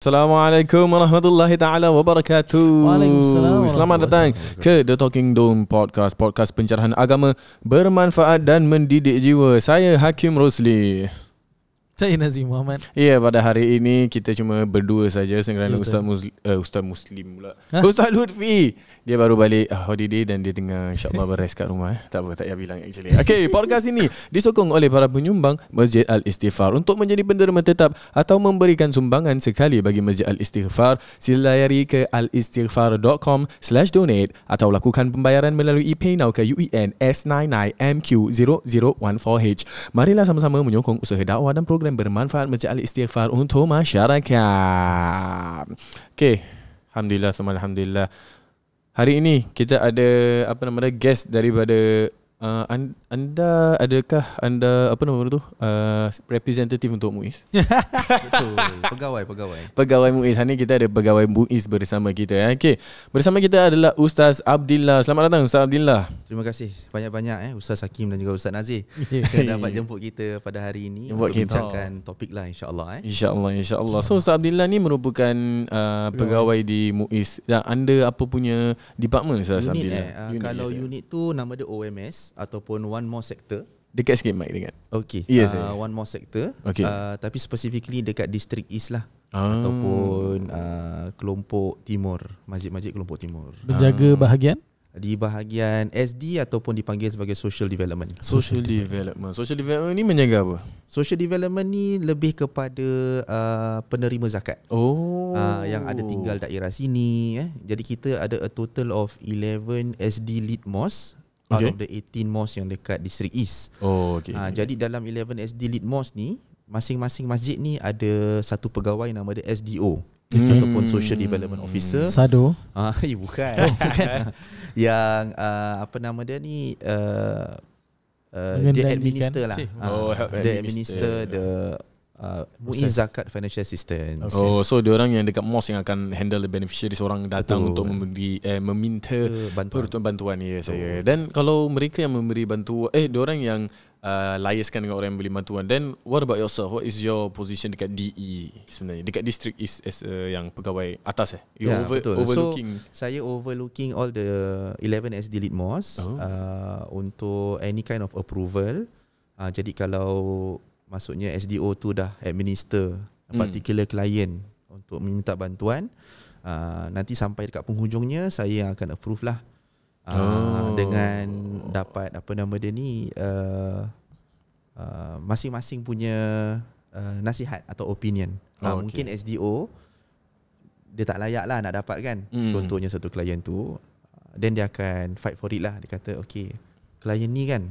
Assalamualaikum warahmatullahi taala wabarakatuh. Waalaikumsalam. Selamat datang ke The Talking Dome Podcast, podcast pencerahan agama bermanfaat dan mendidik jiwa. Saya Hakim Rosli. Saya Nazim Muhammad. Ya, pada hari ini kita cuma berdua saja kerana Ustaz Muslim pula. Ustaz Lutfi dia baru balik holiday dan dia tengah insya-Allah beres kat rumah. Tak apa, tak payah bilang actually. Okey, podcast ini disokong oleh para penyumbang Masjid Al-Istighfar. Untuk menjadi penderma tetap atau memberikan sumbangan sekali bagi Masjid Al-Istighfar, sila layari ke alistighfar.com/donate atau lakukan pembayaran melalui PayNow ke UEN S99MQ0014H. Marilah sama-sama menyokong usaha dakwah dan program bermanfaat Masjid Al-Istighfar untuk masyarakat. Okey, alhamdulillah, alhamdulillah. Hari ini kita ada guest daripada adakah anda representatif untuk MUIS? Betul, pegawai MUIS. Hari ini kita ada pegawai MUIS bersama kita. Okey, bersama kita adalah Ustaz Abdillah. Selamat datang Ustaz Abdillah. Terima kasih banyak-banyak Ustaz Hakim dan juga Ustaz Nazir kerana dapat jemput kita pada hari ini untuk bincangkan topik lah, insya-Allah. InsyaAllah. So Ustaz Abdillah ni merupakan pegawai di MUIS. Dan anda apa punya department Ustaz Abdillah? Unit kalau unit tu nama dia OMS ataupun One More Sector. Dekat sikit mic dengan. Okey. Yes, One More Sector. Okay. Tapi specifically dekat District East lah. Ataupun kelompok timur, masjid-masjid kelompok timur. Menjaga bahagian? Di bahagian SD ataupun dipanggil sebagai Social Development. Social Development ni menjaga apa? Social Development ni lebih kepada penerima zakat. Yang ada tinggal daerah sini. Jadi kita ada a total of 11 SD lead mosque. Out of the 18 mosque yang dekat District East. Jadi dalam 11 SD lead mosque ni, masing-masing masjid ni ada satu pegawai nama dia SDO ataupun Social Development Officer. Sado? Bukan. Yang apa nama dia ni, dia administer lah. Dia administer the MUIS Zakat Financial Assistance. So dia orang yang dekat mosque yang akan handle the beneficiaries, orang datang untuk memberi meminta bantuan saya. Dan kalau mereka yang memberi bantuan, dia orang yang liaiskan dengan orang yang beri bantuan. Then what about yourself? What is your position dekat DE sebenarnya? Dekat District East as yang pegawai atas betul. Overlooking. So saya overlooking all the 11 SD lead mosque untuk any kind of approval. Jadi kalau maksudnya SDO tu dah administer particular client untuk meminta bantuan, nanti sampai dekat penghujungnya saya yang akan approve lah. Dengan dapat masing-masing punya nasihat atau opinion. Mungkin SDO dia tak layak lah nak dapat kan, contohnya satu klien tu, then dia akan fight for it lah. Dia kata okay, klien ni kan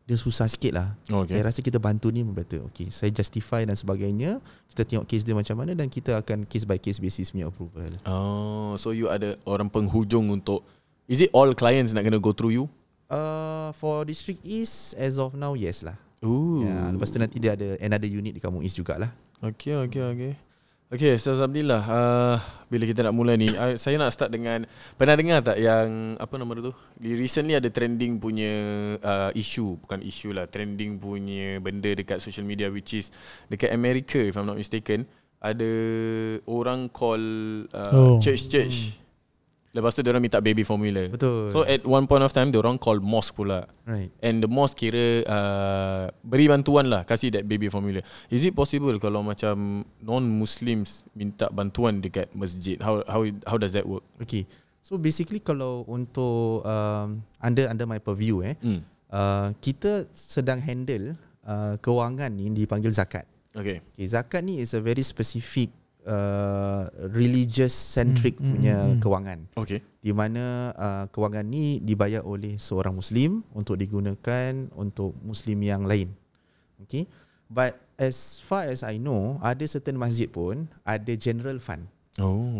dia susah sikit lah. Saya rasa kita bantu ni better. Okay, saya justify dan sebagainya. Kita tengok case dia macam mana dan kita akan case by case basis punya approval. So you ada orang penghujung untuk, is it all clients nak kena go through you? For District East as of now, yes lah. Lepas tu nanti dia ada another unit di Kampung East jugalah. Okay, Ustaz Abdillah, bila kita nak mula ni, saya nak start dengan, pernah dengar tak yang recently ada trending punya trending punya benda dekat social media, which is dekat America, if I'm not mistaken, ada orang call church. Lepas tu diorang minta baby formula. Betul. So at one point of time diorang call mosque pula. Right. And the mosque kira beri bantuan lah, kasih that baby formula. Is it possible kalau macam non-Muslims minta bantuan dekat masjid? How does that work? Okay. So basically kalau untuk under my purview kita sedang handle kewangan ni dipanggil zakat. Okay, zakat ni is a very specific religious centric punya kewangan. Di mana kewangan ni dibayar oleh seorang Muslim untuk digunakan untuk Muslim yang lain. But as far as I know, ada certain masjid pun ada general fund.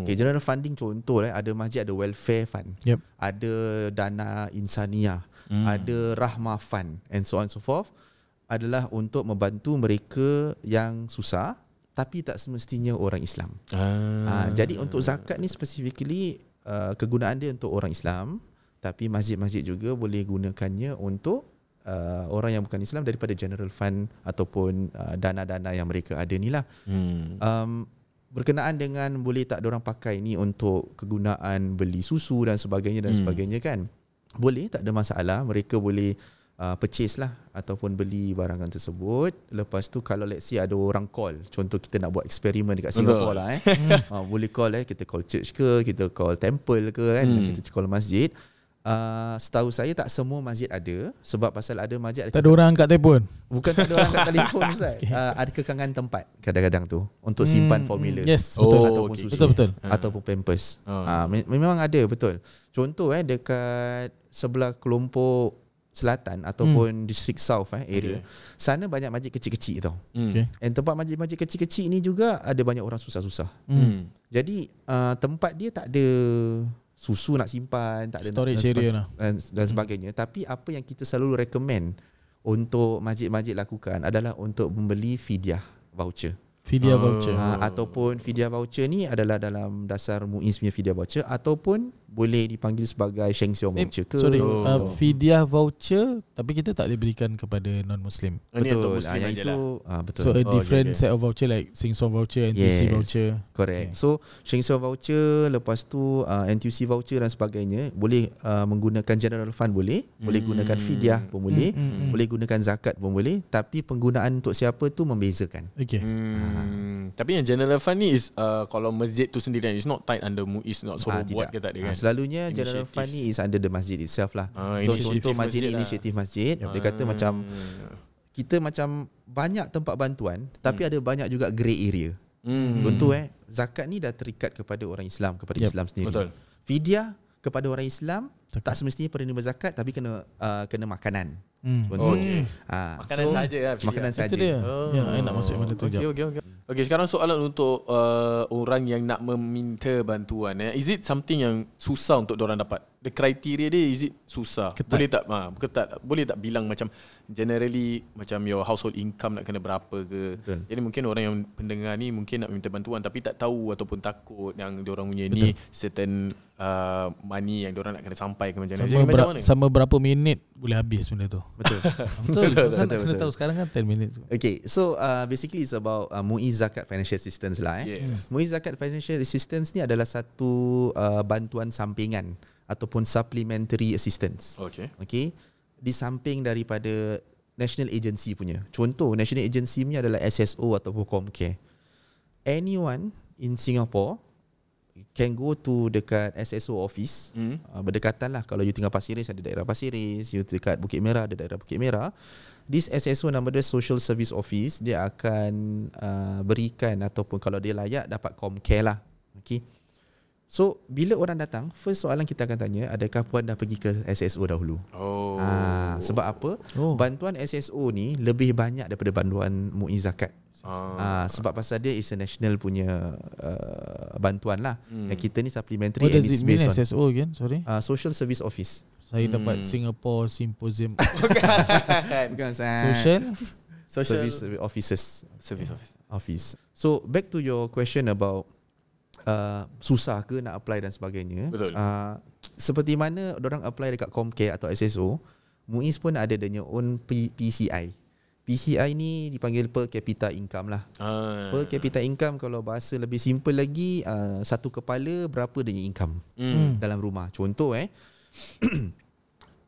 General funding contoh ada masjid ada welfare fund, ada dana insaniah, ada rahmah fund and so on so forth, adalah untuk membantu mereka yang susah tapi tak semestinya orang Islam. Jadi untuk zakat ni specifically kegunaan dia untuk orang Islam, tapi masjid-masjid juga boleh gunakannya untuk orang yang bukan Islam daripada general fund ataupun dana-dana yang mereka ada ni lah. berkenaan dengan boleh tak diorang pakai ni untuk kegunaan beli susu dan sebagainya kan. Boleh, tak ada masalah. Mereka boleh purchase lah ataupun beli barangan tersebut. Lepas tu kalau let's say ada orang call, contoh kita nak buat eksperimen dekat Singapore lah boleh call kita call church ke, kita call temple ke kan, kita call masjid. Setahu saya tak semua masjid ada, sebab pasal ada masjid tak ada orang angkat telefon. Bukan tak ada orang angkat telefon Ustaz. Ada kekangan tempat kadang-kadang tu untuk simpan formula. Yes, betul. Ataupun susu, betul. ataupun pampers. Memang ada, betul. Contoh dekat sebelah kelompok selatan ataupun district south area. Sana banyak masjid kecil-kecil tau. And tempat masjid-masjid kecil-kecil ni juga ada banyak orang susah-susah. Jadi tempat dia tak ada susu nak simpan, tak ada storage area dan sebagainya. Tapi apa yang kita selalu recommend untuk masjid-masjid lakukan adalah untuk membeli fidyah voucher. Fidyah voucher. Ataupun fidyah voucher ni adalah dalam dasar MUIS punya fidyah voucher, ataupun boleh dipanggil sebagai Sheng Siong voucher ke. Fidyah voucher tapi kita tak boleh berikan kepada non-Muslim. Betul. Yang itu betul. So a different set of voucher like Sheng Siong voucher, NTUC voucher. Correct. So Sheng Siong voucher, lepas tu NTUC voucher dan sebagainya boleh menggunakan general fund boleh gunakan fidyah pun boleh, boleh gunakan zakat pun boleh, tapi penggunaan untuk siapa tu membezakan. Tapi yang general fund ni is kalau masjid tu sendiri, it's not tied under MUIS, not suruh buat ke tak ada kan. Selalunya general fund ni is under the masjid itself lah. So contoh masjid ni inisiatif masjid, dia kata macam kita macam banyak tempat bantuan, tapi ada banyak juga grey area. Contoh zakat ni dah terikat kepada orang Islam, kepada Islam sendiri. Betul. Fidyah kepada orang Islam tak semestinya penerima zakat, tapi kena makanan. Contoh makanan saja lah. Makanan saja. Itu dia. Yang nak masuk mana tu. Okay, sekarang soalan untuk orang yang nak meminta bantuan. Is it something yang susah untuk diorang dapat? The criteria dia, is it susah? Ketat. Boleh tak ketat? Boleh tak bilang macam generally macam your household income nak kena berapa ke? Betul. Jadi mungkin orang yang pendengar ni mungkin nak minta bantuan tapi tak tahu ataupun takut yang diorang punya ni certain money yang diorang nak kena sampai ke macam mana. Sama berapa minit boleh habis benda tu. Betul. Betul. Kena tahu sekarang kan 10 minit. Okay, so basically it's about MUIS Zakat Financial Assistance lah. MUIS Zakat Financial Assistance ni adalah satu bantuan sampingan ataupun supplementary assistance. Okay. Di samping daripada national agency punya. Contoh national agency punya adalah SSO ataupun Comcare. Anyone in Singapore can go to dekat SSO office, berdekatan lah. Kalau you tinggal Pasir Ris, ada daerah Pasir Ris. You dekat Bukit Merah, ada daerah Bukit Merah. This SSO nama dia Social Service Office. Dia akan berikan ataupun kalau dia layak dapat Comcare lah. Okay. So bila orang datang, first soalan kita akan tanya, adakah puan dah pergi ke SSO dahulu? Sebab apa? Bantuan SSO ni lebih banyak daripada bantuan MUIS Zakat. Sebab pasal dia is a national punya bantuan lah. Yang kita ni supplementary. What does it mean SSO again? Sorry. Social Service Office. Saya dapat Singapore Symposium. Bukan Social Service Offices. Service Office. So back to your question about susah ke nak apply dan sebagainya. Betul. Seperti mana orang apply dekat Comcare atau SSO, MUIS pun ada dia own PCI. PCI ni dipanggil per capita income lah. Per capita income kalau bahasa lebih simple lagi, satu kepala berapa dia income dalam rumah. Contoh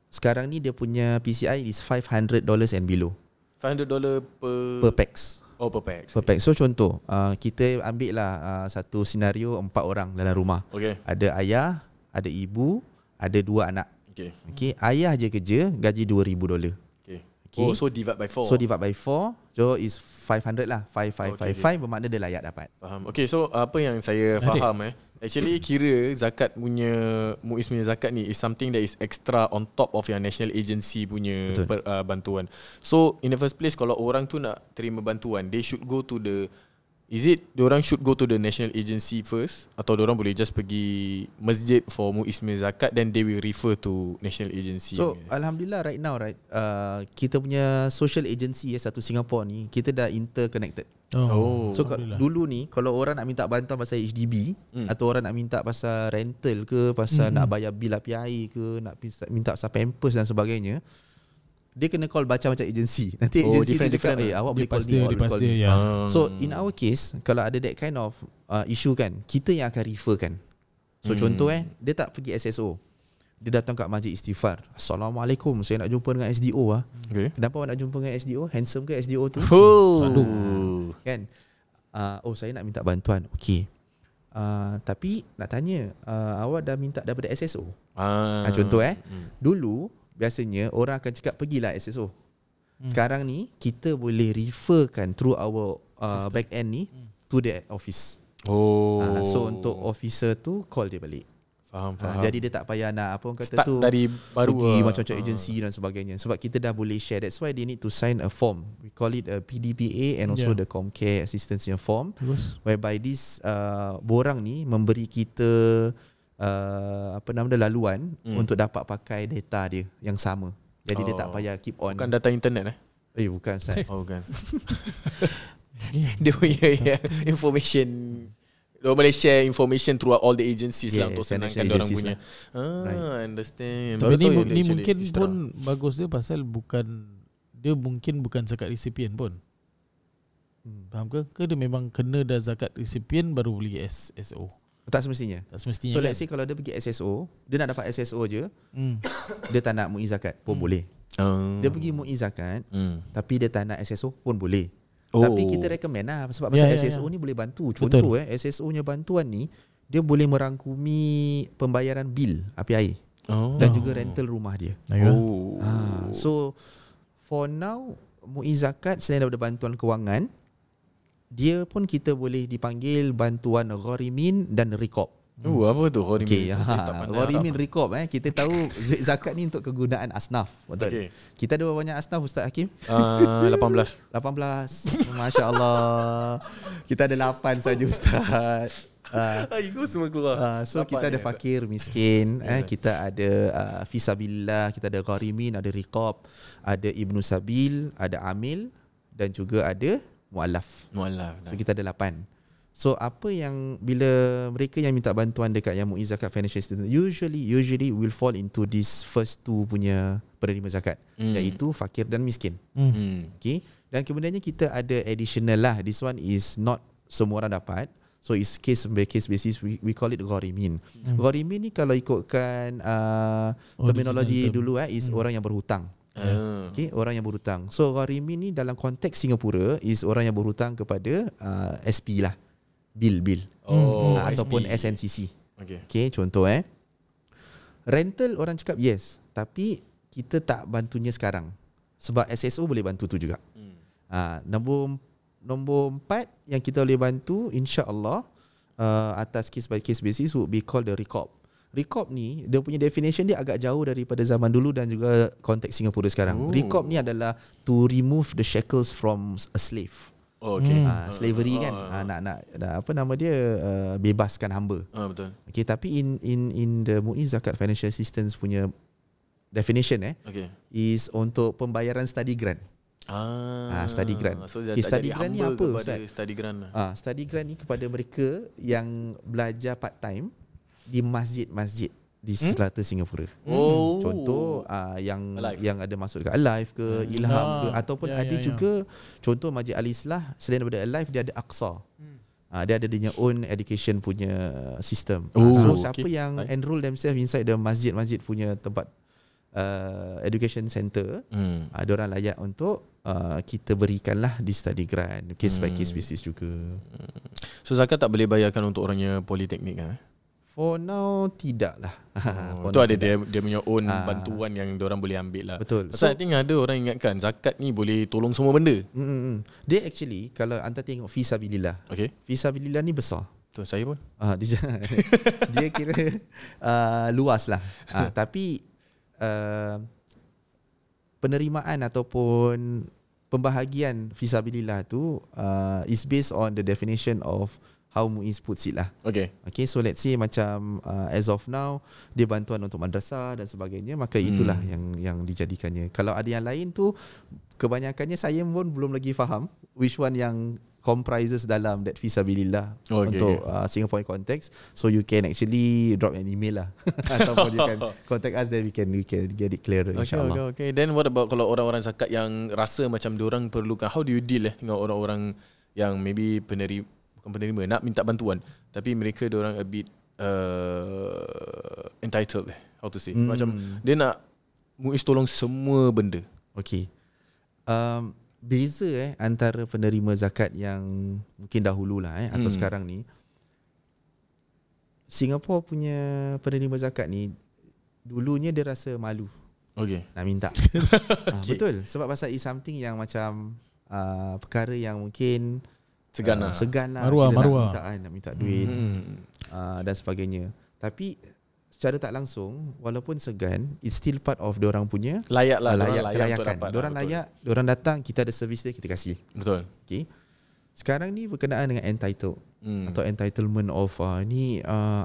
sekarang ni dia punya PCI is $500 and below. $500 per pax. Per pax. Per pax. So contoh, kita ambil lah satu senario 4 orang dalam rumah. Ada ayah, ada ibu, ada 2 anak. Okay. Ayah je kerja, gaji $2,000. Okay. So divide by 4. So divide by 4. So is 500 lah. 5 bermakna dia layak dapat. Faham. Okay, so apa yang saya faham actually kira zakat punya MUIS punya zakat ni is something that is extra on top of yang national agency punya bantuan. So in the first place, kalau orang tu nak terima bantuan, they should go to the, is it diorang should go to the national agency first, atau diorang boleh just pergi masjid for MUIS punya zakat, then they will refer to national agency? So alhamdulillah right now kita punya social agency satu Singapore ni, kita dah interconnected. So dulu ni kalau orang nak minta bantuan pasal HDB, atau orang nak minta pasal rental ke, pasal nak bayar bil api air ke, nak minta pasal pampers dan sebagainya, dia kena call macam agensi. Nanti agensi dia cakap awak boleh call ni, awak boleh call ni. So in our case, kalau ada that kind of issue kan, kita yang akan refer kan. So contoh dia tak pergi SSO, dia datang kat Masjid Istighfar. Assalamualaikum, saya nak jumpa dengan SDO lah. Kenapa awak nak jumpa dengan SDO? Handsome ke SDO tu? Kan? Saya nak minta bantuan. Okey. Tapi nak tanya, awak dah minta daripada SSO? Contoh dulu biasanya orang akan cakap pergilah SSO. Sekarang ni kita boleh referkan through our back end ni to the office. So untuk officer tu call dia balik. Faham. Jadi dia tak payah nak apa orang kata start tu dari baru pergi macam agensi dan sebagainya. Sebab kita dah boleh share. That's why they need to sign a form. We call it a PDPA and also the Comcare Assistance Form. Whereby this borang ni memberi kita laluan untuk dapat pakai data dia yang sama. Jadi dia tak payah keep on. Bukan data internet bukan Ustaz. Bukan. Dia punya information. Dia boleh share information through all the agencies lah untuk senangkan dia orang punya. Understand. Tapi ni mungkin pun bagus dia pasal dia mungkin bukan zakat resipien pun. Faham ke? Ke dia memang kena dah zakat resipien baru boleh SSO? Tak semestinya. So let's say kalau dia pergi SSO, dia nak dapat SSO je, dia tak nak MUI zakat pun boleh. Dia pergi MUI zakat, tapi dia tak nak SSO pun boleh. Tapi kita recommend lah sebab pasal SSO ni boleh bantu. Contoh SSO nya bantuan ni dia boleh merangkumi pembayaran bil api air dan juga rental rumah dia. So for now MUI zakat selain daripada bantuan kewangan, dia pun kita boleh dipanggil bantuan gharimin dan riqab. Apa tu gharimin? Gharimin riqab kita tahu zakat ni untuk kegunaan asnaf. Betul. Kita ada banyak asnaf Ustaz Hakim? 18. Masya-Allah. Kita ada 8 saja Ustaz. Itu semua keluar. So kita ada fakir, miskin, kita ada fisabilillah, kita ada gharimin, ada riqab, ada ibnu sabil, ada amil dan juga ada muallaf. So kita ada 8. So apa yang bila mereka yang minta bantuan dekat yang MUI zakat financial assistance usually will fall into this first two punya penerima zakat, iaitu fakir dan miskin. Okay. Dan kemudiannya kita ada additional lah. This one is not semua orang dapat. So it's case by case basis. We call it gharimin. Gharimin ni kalau ikutkan terminologi dulu is orang yang berhutang. Okay, orang yang berhutang. So gharimin ni dalam konteks Singapura is orang yang berhutang kepada SP lah. Bil ataupun SNCC. Okay, contoh rental orang cakap yes, tapi kita tak bantunya sekarang sebab SSO boleh bantu tu juga. Nombor 4 yang kita boleh bantu insya-Allah atas case by case basis would be called the riqab. Riqab ni dia punya definition dia agak jauh daripada zaman dulu dan juga konteks Singapura sekarang. Riqab ni adalah to remove the shackles from a slave. Slavery kan, nak apa nama dia, bebaskan hamba. Betul. Okay, tapi in the MUI zakat financial assistance punya definition is untuk pembayaran study grant. Study grant. So study grant ni apa Ustaz? Study grant. Study grant ni kepada mereka yang belajar part time di masjid-masjid di serata Singapura. Contoh yang ada masuk dekat Alive ke, Ilham ke, ataupun ada juga contoh Masjid Al-Islah selain daripada Alive dia ada Aqsa. Dia ada dia own education punya system. So siapa yang enroll themselves inside the masjid punya tempat education center, diorang layak untuk kita berikanlah di study grant, case by case basis juga. So zakat tak boleh bayarkan untuk orangnya politeknik kan? For now tidak lah. Itu ada dia punya own bantuan yang diorang boleh ambil lah. Betul. Pasal I think ada orang ingatkan zakat ni boleh tolong semua benda. Dia actually kalau anda tengok fisabilillah. Fisabilillah ni besar. Tu saya pun. Dia kira luas lah. Tapi penerimaan ataupun pembahagian fisabilillah tu is based on the definition of how MUIS puts it lah. Okay, so let's say macam as of now dia bantuan untuk madrasah dan sebagainya, maka itulah yang dijadikannya. Kalau ada yang lain tu kebanyakannya saya pun belum lagi faham which one yang comprises dalam that fisabilillah untuk Singapore context. So you can actually drop an email lah ataupun you can contact us, then we can get it clearer, insyaAllah. Okay. Then what about kalau orang-orang zakat yang rasa macam diorang perlukan, how do you deal dengan orang-orang yang maybe bukan penerima, nak minta bantuan tapi mereka diorang a bit entitled, how to say, macam dia nak Muiz tolong semua benda. Okay. Beza antara penerima zakat yang mungkin dahulu lah atau sekarang ni, Singapore punya penerima zakat ni dulunya dia rasa malu nak minta. Betul, sebab pasal is something yang macam perkara yang mungkin segan lah maruah. Nak minta duit dan sebagainya. Tapi secara tak langsung, walaupun segan, it's still part of diorang punya layak kelayakan. Diorang layak, diorang datang, kita ada servis dia, kita kasih. Betul. Okay. Sekarang ni berkenaan dengan entitled atau entitlement of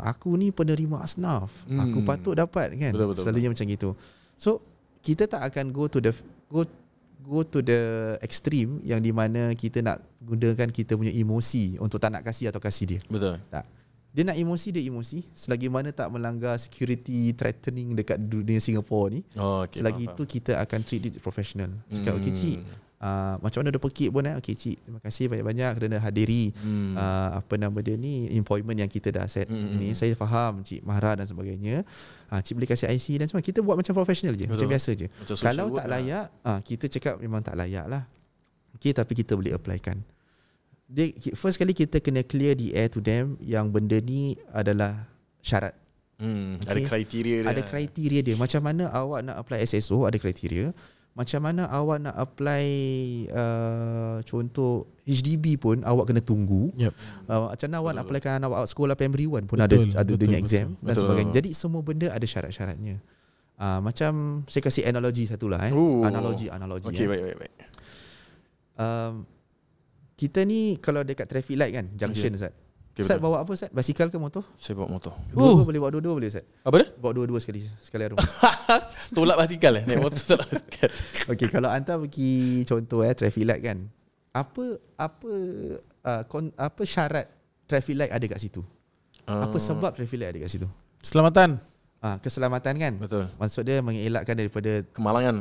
aku ni penerima asnaf, aku patut dapat kan. Betul. Selalunya macam gitu. So kita tak akan go to the extreme yang di mana kita nak gunakan kita punya emosi untuk tak nak kasih atau kasih dia. Betul. Tak. Dia nak emosi, dia emosi. Selagi mana tak melanggar security threatening dekat dunia Singapore ni, selagi itu kita akan treat it professional. Cakap, okay cik, macam mana dah pekik pun okay cik, terima kasih banyak-banyak kerana hadiri employment yang kita dah set ni. Saya faham cik marah dan sebagainya. Cik boleh kasih IC dan semua. Kita buat macam professional je. Macam biasa je. Kalau tak layak, kita cakap memang tak layak lah. Okay, tapi kita boleh applykan. First kali kita kena clear the air to them yang benda ni adalah syarat. Ada kriteria dia. Ada kriteria dia. Macam mana awak nak apply SSO, ada kriteria. Macam mana awak nak apply contoh HDB pun awak kena tunggu. Macam mana awak nak apply kan awak sekolah primary 1 pun ada dunia exam dan sebagainya. Jadi semua benda ada syarat-syaratnya. Macam saya kasih analogi satu lah. Analogi. Okay, baik. Kita ni kalau dekat traffic light kan, junction Ustaz. Ustaz bawa apa Ustaz? Basikal ke motor? Saya bawa motor. Dua boleh bawa dua-dua boleh Ustaz? Apa dia? Bawa dua-dua sekali rumah. Tolak basikal naik motor tolak basikal. Okey, kalau anda pergi contoh traffic light kan. Apa syarat traffic light ada kat situ? Apa sebab traffic light ada kat situ? Keselamatan. Keselamatan kan? Betul. Maksud dia mengelakkan daripada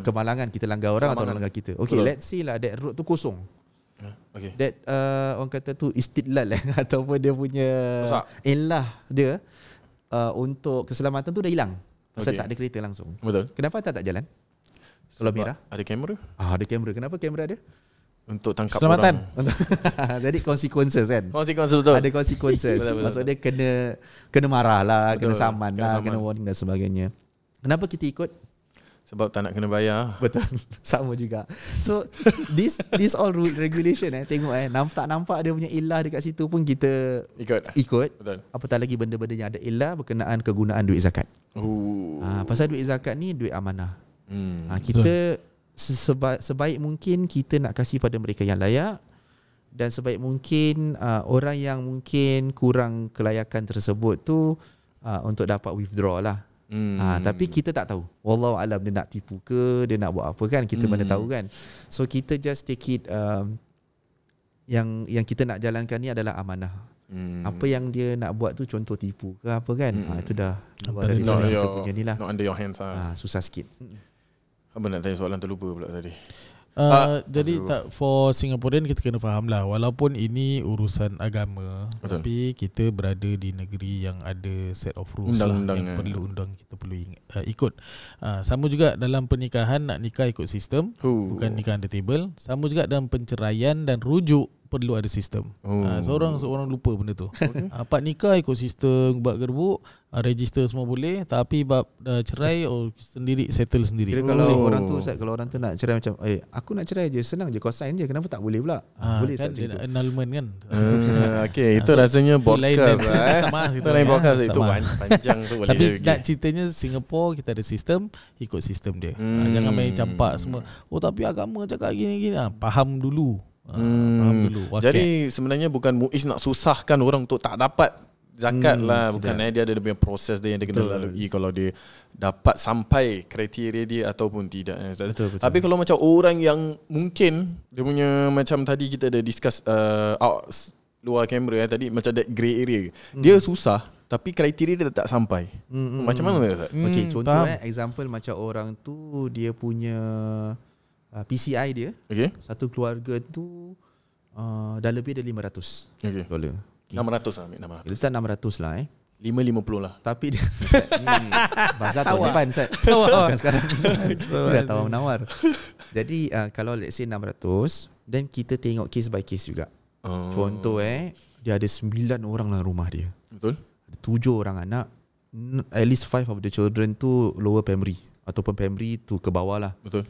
kemalangan kita langgar orang atau orang langgar kita. Okey, let's say lah that road tu kosong. That orang kata tu istidlal ataupun dia punya illah dia untuk keselamatan tu dah hilang. Pasal tak ada kereta langsung. Betul. Kenapa tak jalan? Kalau merah? Ada kamera. Ada kamera. Kenapa kamera ada? Untuk tangkap keselamatan. Orang. Jadi consequences kan? Consequences betul. Ada consequences. betul. Maksud dia kena marah lah, kena saman lah, kena warning dan sebagainya. Kenapa kita ikut? Sebab tak nak kena bayar. Betul. Sama juga. So this all rule regulation tengok tak nampak dia punya illah dekat situ pun kita ikut. Betul. Apatah lagi benda-benda yang ada illah berkenaan kegunaan duit zakat. Pasal duit zakat ni duit amanah. Kita sebaik mungkin kita nak kasih pada mereka yang layak, dan sebaik mungkin orang yang mungkin kurang kelayakan tersebut tu untuk dapat withdraw lah. Tapi kita tak tahu. Wallahu alam dia nak tipu ke, dia nak buat apa kan, kita mana tahu kan. So kita just take it yang kita nak jalankan ni adalah amanah. Apa yang dia nak buat tu contoh tipu ke apa kan, itu dah luar dari kita punya ni lah. Not under your hands susah sikit. Apa nak tanya soalan terlupa pula tadi. Jadi for Singaporean kita kena faham lah, walaupun ini urusan agama, tapi kita berada di negeri yang ada set of rules undang-undang yang perlu kita perlu ikut. Sama juga dalam pernikahan, nak nikah ikut sistem, bukan nikah under table. Sama juga dalam penceraian dan rujuk perlu ada sistem. Seorang lupa benda tu. Pak nikah ikut sistem, buat gerbuk, register semua boleh, tapi bab cerai sendiri, settle sendiri. Kira kalau orang tu nak cerai macam aku nak cerai je, senang je, kau sign je, kenapa tak boleh pula? Boleh kan, dia annulment kan. Okay, itu rasanya podcast itu lain podcast, itu panjang tu boleh. Tapi nak ceritanya Singapore kita ada sistem, ikut sistem dia. Jangan main campak semua. Tapi agama cakap gini-gini. Faham dulu. Jadi sebenarnya bukan Muiz nak susahkan orang untuk tak dapat zakat lah. Bukan dia ada punya proses dia yang dia kena lalui kalau dia dapat sampai kriteria dia ataupun tidak. Betul. Tapi kalau macam orang yang mungkin dia punya macam tadi kita ada discuss luar kamera tadi macam that grey area. Dia susah tapi kriteria dia tak sampai. Macam mana Ustaz? Okey, contoh example macam orang tu dia punya PCI dia. Satu keluarga tu dah lebih dari $500. $600 lah, ambil 600. Letak 600 lah 550 lah. Tapi dia bazar tahun depan Ustaz. Bukan sekarang. Dah tawar menawar. Jadi kalau let's say 600, then kita tengok case by case juga. Contoh dia ada 9 orang dalam rumah dia. Betul. Ada 7 orang anak. At least 5 of the children tu lower primary ataupun primary tu ke bawah lah. Betul.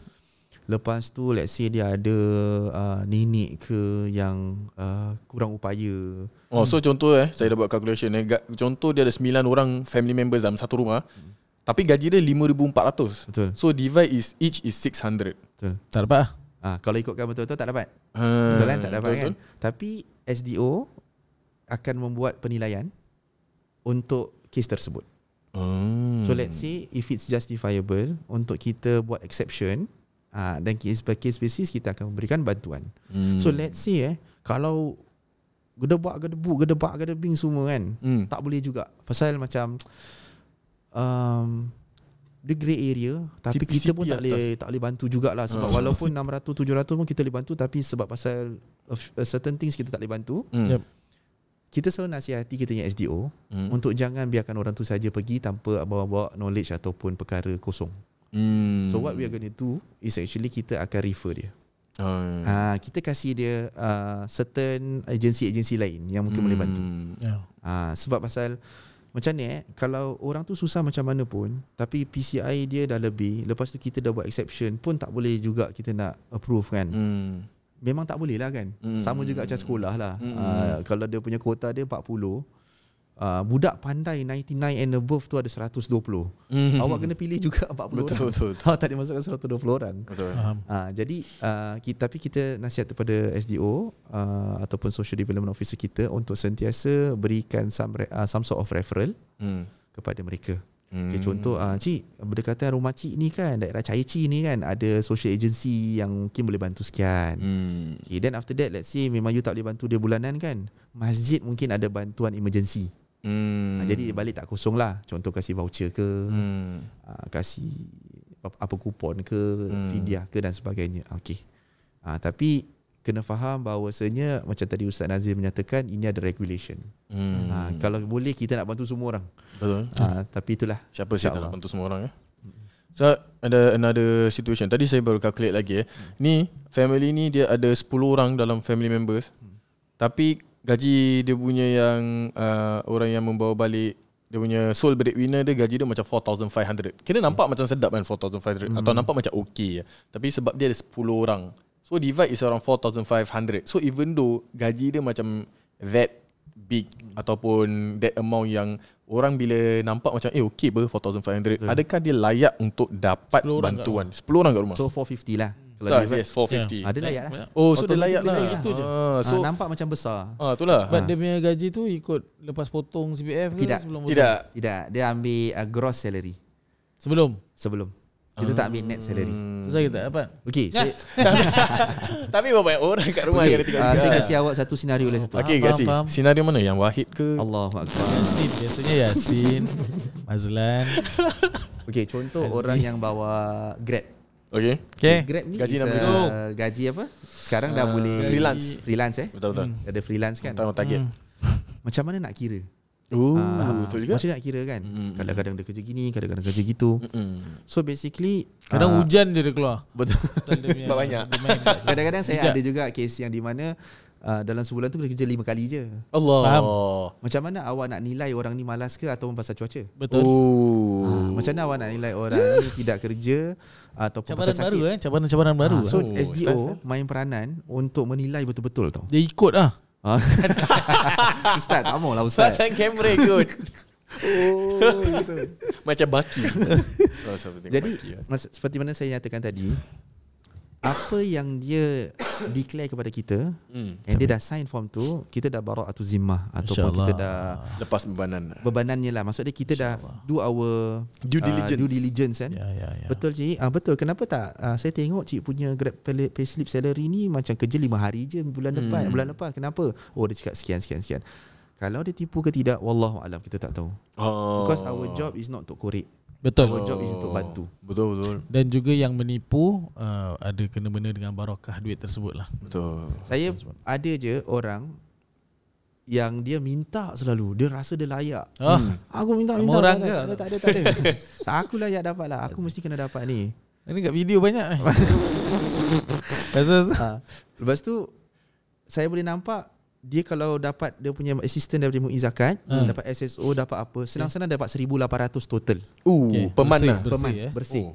Lepas tu let's say dia ada nenek ke yang kurang upaya. So contoh saya dah buat calculation contoh dia ada 9 orang family members dalam satu rumah. Tapi gaji dia 5,400. Betul. So divide each is 600. Betul. Tak dapat kalau ikutkan betul-betul tak dapat. Betul kan? Tak dapat betul. Kan? Tapi SDO akan membuat penilaian untuk kes tersebut. So let's say if it's justifiable untuk kita buat exception, dan case by case basis kita akan memberikan bantuan. So let's say kalau gedebak-gedebing semua kan, tak boleh juga. Pasal macam the grey area, tapi kita pun tak boleh bantu jugalah. Sebab walaupun 600-700 pun kita boleh bantu, tapi sebab pasal certain things kita tak boleh bantu. Kita selalu nasihati kita punya SDO untuk jangan biarkan orang tu saja pergi tanpa bawa knowledge ataupun perkara kosong. So what we are going to do is actually kita akan refer dia. Kita kasih dia certain agensi-agensi lain yang mungkin boleh bantu. Sebab pasal macam ni kalau orang tu susah macam mana pun, tapi PCI dia dah lebih, lepas tu kita dah buat exception pun tak boleh juga kita nak approve kan. Memang tak boleh lah kan. Sama juga macam sekolah lah. Kalau dia punya kuota dia 40, budak pandai 99 and above tu ada 120. Awak kena pilih juga 40 orang. Betul. Tak dimasukkan 120 orang. Betul. Jadi tapi kita nasihat kepada SDO ataupun Social Development Officer kita untuk sentiasa berikan some sort of referral kepada mereka. Okay, contoh cik, berdekatan rumah cik ni kan, daerah Chai Chee ni kan, ada social agency yang mungkin boleh bantu sekian. Okay, then after that let's say memang you tak boleh bantu dia bulanan kan, masjid mungkin ada bantuan emergency. Jadi balik tak kosong lah. Contoh kasih voucher ke, kasih apa kupon ke, fidyah ke dan sebagainya. Okay. Tapi kena faham bahawasanya macam tadi Ustaz Nazir menyatakan, ini ada regulation. Kalau boleh kita nak bantu semua orang. Betul. Tapi itulah, siapa saya nak bantu semua orang So ada another situation. Tadi saya baru calculate lagi Ni family ni dia ada 10 orang dalam family members. Tapi gaji dia punya yang orang yang membawa balik, dia punya sole breadwinner dia, gaji dia macam 4,500. Kira nampak macam sedap kan 4,500 atau nampak macam okay. Tapi sebab dia ada 10 orang, so divide is around 4,500. So even though gaji dia macam that big ataupun that amount yang orang bila nampak macam okay ber 4,500, adakah dia layak untuk dapat bantuan 10 orang kat rumah? So 450 lah. Yes, 450. Ada layak lah. So dia layak lah. Itu je. So nampak macam besar. Itulah. But dia punya gaji tu ikut lepas potong CPF ke sebelum potong? Tidak. Dia ambil gross salary. Sebelum. Kita tak ambil net salary. So saya tak dapat. Okey. Tapi banyak orang kat rumah yang ada tengok. Saya kasih awak satu senario lah satu. Okey, kasih. Senario mana? Yang Wahid ke? Allahu Akbar. Yasin, biasanya Yasin, Mazlan. Okey, contoh orang yang bawa Grab. Okay. Grab ni gaji gaji apa? Sekarang dah boleh freelance Betul. Ada freelance kan. Target. Macam mana nak kira? Betul juga. Macam nak kira kan. Kadang-kadang dia kerja gini, kadang-kadang kerja gitu. So basically kadang hujan je dia keluar. Betul. Sebab banyak. Kadang-kadang saya ada juga kes yang di mana dalam sebulan tu kena kerja 5 kali je. Allah. Faham? Macam mana awak nak nilai orang ni malas ke ataupun pasal cuaca? Betul. Macam mana awak nak nilai orang ni tidak kerja ataupun cabaran pasal sakit? Cabaran baru. So SDO main peranan untuk menilai betul-betul tau. Dia ikut lah. Ustaz, tak maulah Ustaz. Pasang kamera ikut. Gitu. Macam baki. Jadi seperti mana saya nyatakan tadi, apa yang dia declare kepada kita, and dia dah sign form tu, kita dah bara'atu zimmah ataupun kita dah lepas bebanannya lah. Maksudnya kita dah do our due diligence kan. Betul cik. Betul. Kenapa tak saya tengok cik punya Grab payslip salary ni macam kerja 5 hari je bulan depan. Kenapa? Oh, dia cakap sekian. Kalau dia tipu ke tidak, wallahu alam, kita tak tahu. Because our job is not to korek. Betul. Our job is untuk bantu. Betul. Dan juga yang menipu ada kena-mena dengan barakah duit tersebut lah. Betul. Saya ada je orang yang dia minta selalu, dia rasa dia layak. Aku minta orang tak ada. Aku layak dapat lah. Aku mesti kena dapat ni. Ini kat video banyak. Lepas tu saya boleh nampak dia kalau dapat dia punya assistant daripada MUI Zakat, dapat SSO, dapat apa, senang-senang dapat 1,800 total. Bersih.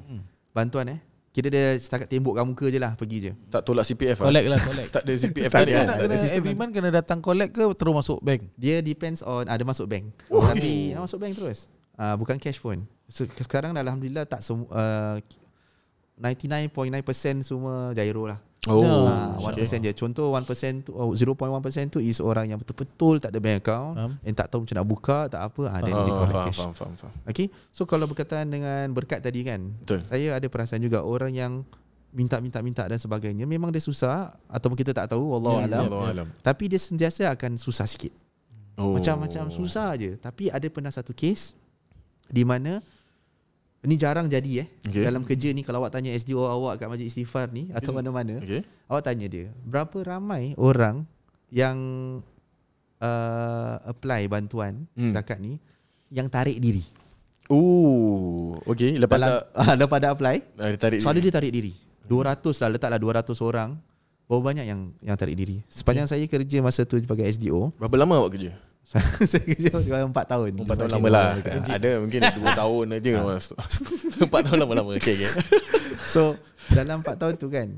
Bantuan kira dia setakat tembok kat muka je lah, pergi je. Tak tolak CPF collect. Tak ada CPF tadi kan. Every month kena datang collect ke terus masuk bank? Dia depends on ada masuk bank. Tapi masuk bank terus. Bukan cash phone. Sekarang alhamdulillah tak 99.9% semua gyro lah. 1% je. Contoh 1% tu 0.1% tu is orang yang betul-betul tak ada bank account and tak tahu macam nak buka, tak apa, then dia collect cash. Faham. Okay. So kalau berkaitan dengan berkat tadi kan, betul. Saya ada perasaan juga orang yang minta dan sebagainya, memang dia susah ataupun kita tak tahu, wallahu alam. Tapi dia sentiasa akan susah sikit. Macam-macam susah je. Tapi ada pernah satu kes di mana ni jarang jadi dalam kerja ni. Kalau awak tanya SDO awak kat Masjid Istighfar ni atau mana-mana, awak tanya dia, berapa ramai orang yang apply bantuan zakat ni yang tarik diri. Lepas dah apply, dia tarik diri. 200 lah, letaklah 200 orang. Berapa banyak yang tarik diri? Sepanjang saya kerja masa tu sebagai SDO. Berapa lama awak kerja? Saya kerja 4 tahun. 4 tahun lama lah. Ada mungkin 2 tahun aja. 4 tahun lama-lama. Okay. So dalam 4 tahun tu kan,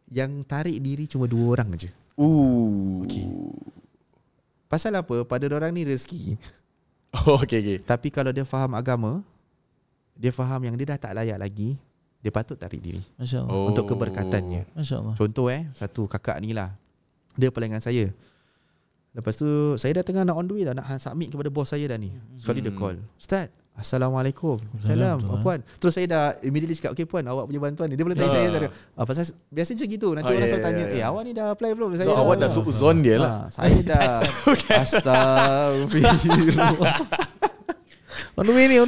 yang tarik diri cuma 2 orang aja. Pasal apa? Pada orang ni rezeki. Okay. Tapi kalau dia faham agama, dia faham yang dia dah tak layak lagi, dia patut tarik diri. Masya-Allah. Untuk keberkatannya. Masya-Allah. Contoh satu kakak ni lah, dia apply dengan saya. Lepas tu saya dah tengah nak on the way dah, nak submit kepada bos saya dah ni. Sekali dia call, "Ustaz, Assalamualaikum." "Salam, puan." Terus saya dah immediately cakap, "Okay puan, awak punya bantuan ni." Dia boleh tanya saya pasal biasa macam gitu. Nanti orang selalu tanya, "Awak ni dah apply belum?" So awak dah zone dia lah. Saya dah astagfirullah. On the way ni.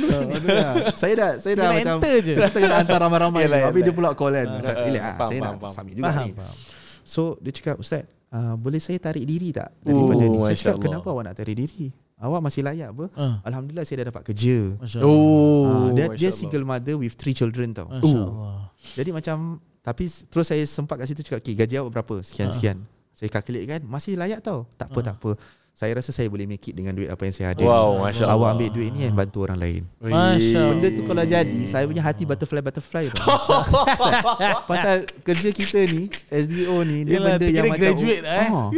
Saya dah macam tengah hantar ramai-ramai. Habis dia pula call kan. Relax, saya nak submit juga ni. So dia cakap, "Ustaz, boleh saya tarik diri tak daripada ni?" Saya cakap, "Kenapa awak nak tarik diri? Awak masih layak apa?" "Alhamdulillah saya dah dapat kerja." Dia single mother with 3 children tau. Jadi macam, tapi terus saya sempat kat situ cakap, "Okay, gaji awak berapa?" "Sekian-sekian." Saya calculate kan, masih layak tau. Tak apa. Saya rasa saya boleh make it dengan duit apa yang saya ada. Awak ambil duit ni and bantu orang lain. Benda tu kalau jadi, saya punya hati butterfly tau. Pasal kerja kita ni, SDO ni, dia benda yang macam graduate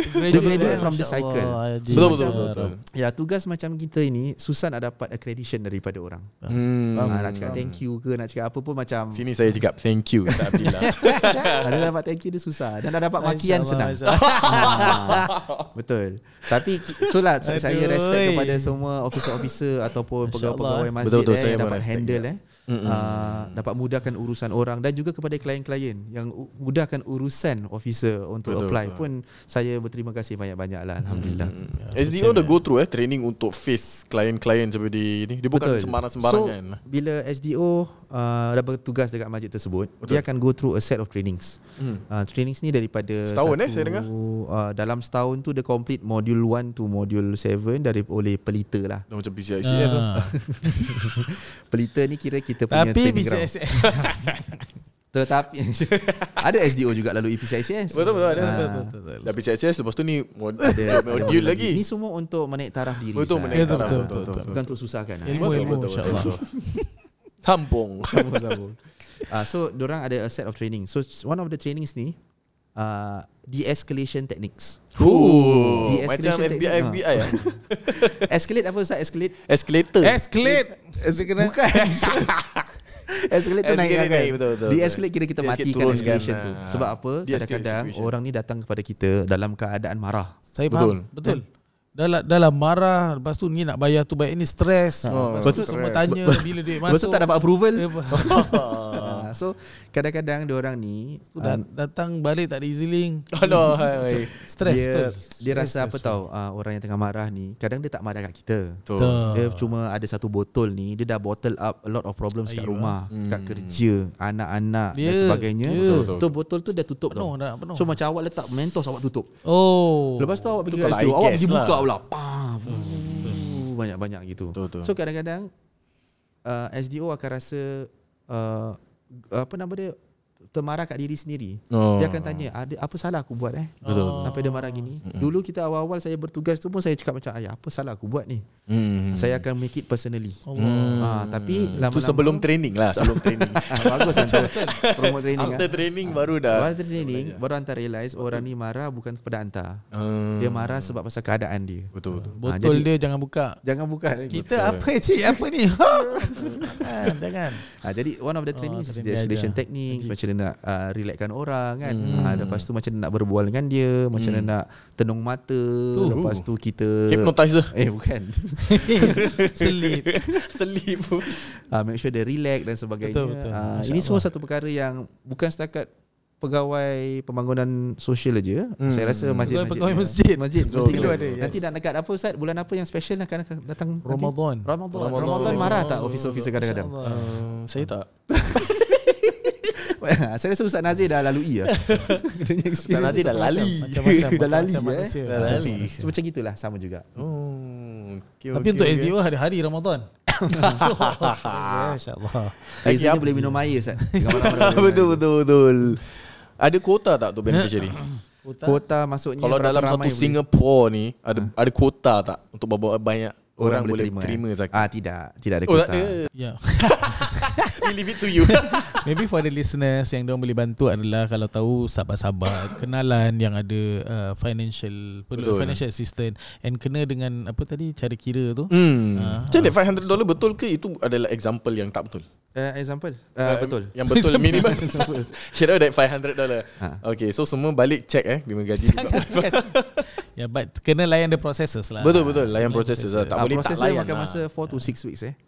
graduate from the cycle. Betul. Ya, tugas macam kita ini susah nak dapat accreditation daripada orang. Nak cakap thank you ke, nak cakap apa pun macam sini saya cakap thank you tak Abdillah. Ada dapat thank you dia susah, dan nak dapat makian senang. Betul. Tapi itulah saya respect kepada semua officer ataupun pegawai-pegawai masjid yang dapat handle dapat mudahkan urusan orang, dan juga kepada klien-klien yang mudahkan urusan officer untuk apply pun saya berterima kasih banyak-banyak lah. Alhamdulillah. SDO dah go through training untuk face klien-klien seperti ni. Dia bukan sembarang-sembarang kan. So bila SDO dah bertugas dekat masjid tersebut, dia akan go through a set of trainings. Trainings ni daripada setahun saya dengar. Dalam setahun tu dia complete module 1 to module 7 oleh pelita lah. Macam PCICS Pelita ni kira kita punya training ground. Tetapi ada SDO juga lalu PCICS. Betul ada. Dah PCICS, lepas tu ni modul lagi. Ni semua untuk menaik taraf diri. Betul, menaik taraf. Bukan untuk susahkan. Ilmu insya-Allah. Sambung. So dorang ada a set of training. So one of the trainings ni de-escalation techniques. Macam FBI Escalate apa Ustaz? Escalate? Escalator. Bukan. Escalate tu naik kan. Betul. De-escalate kira kita matikan escalation tu. Sebab apa? Kadang-kadang orang ni datang kepada kita dalam keadaan marah. Saya faham. Betul. Dalam marah, lepas tu ni nak bayar tu bayar ini stres. Lepas tu semua tanya bila duit masuk. Lepas tu tak dapat approval. So kadang-kadang diorang ni datang balik tak ada EZ-Link. Stres betul. Dia rasa apa tahu, orang yang tengah marah ni kadang dia tak marah kat kita. Dia cuma ada satu botol ni, dia dah bottle up a lot of problems kat rumah, kat kerja, anak-anak dan sebagainya. Tu botol tu dah tutup tau. So macam awak letak Mentos, awak tutup. Lepas tu awak pergi kat situ, awak pergi buka pula. Banyak-banyak gitu. So kadang-kadang SDO akan rasa termarah kat diri sendiri. Dia akan tanya, ada apa salah aku buat sampai dia marah gini. Dulu kita awal-awal saya bertugas tu pun saya cakap macam, apa salah aku buat ni. Saya akan make it personally. Tapi lama-lama tu sebelum training lah. Bagus promote training. After training baru dah. After training baru hantar realize orang ni marah bukan kepada hantar. Dia marah sebab pasal keadaan dia. Betul. Botol dia jangan buka. Kita apa cik apa ni? Jangan. Jadi one of the training is the escalation techniques, macam dia nak relaxkan orang kan. Lepas tu macam dia nak berbual dengan dia, macam dia nak tenung mata. Lepas tu kita hypnotizer. Bukan. Selip make sure dia relax dan sebagainya. Betul. Ini semua satu perkara yang bukan setakat pegawai pembangunan sosial aja. Saya rasa pegawai masjid mesti ada. Nanti nak dekat apa Ustaz, bulan apa yang special akan datang? Ramadan marah tak officer kadang-kadang? Saya tak. Saya rasa Ustaz Nazir dah lalui lah. Ustaz Nazir dah lali. Macam-macam manusia. So, macam gitulah, sama juga. Tapi untuk SDO hari-hari Ramadan. InsyaAllah. Biasanya boleh minum air Ustaz. Betul. Ada kuota tak untuk beneficiary? Kuota maksudnya kalau dalam satu Singapore ni ada kuota tak untuk bawa banyak orang boleh terima zakat? Tidak ada kuota. We leave it to you. Maybe for the listeners yang diorang boleh bantu adalah kalau tahu sahabat-sahabat kenalan yang ada financial assistance and kena dengan apa tadi cara kira tu. Macam $500 betul ke itu adalah example yang tak betul? Example betul. Yang betul minimum. Kira that $500. Okay, so semua balik check dia gaji juga. Ya, but kena layan the processes lah. Betul layan processes lah. Tak boleh tak layan. Makan masa 4 to 6 weeks 4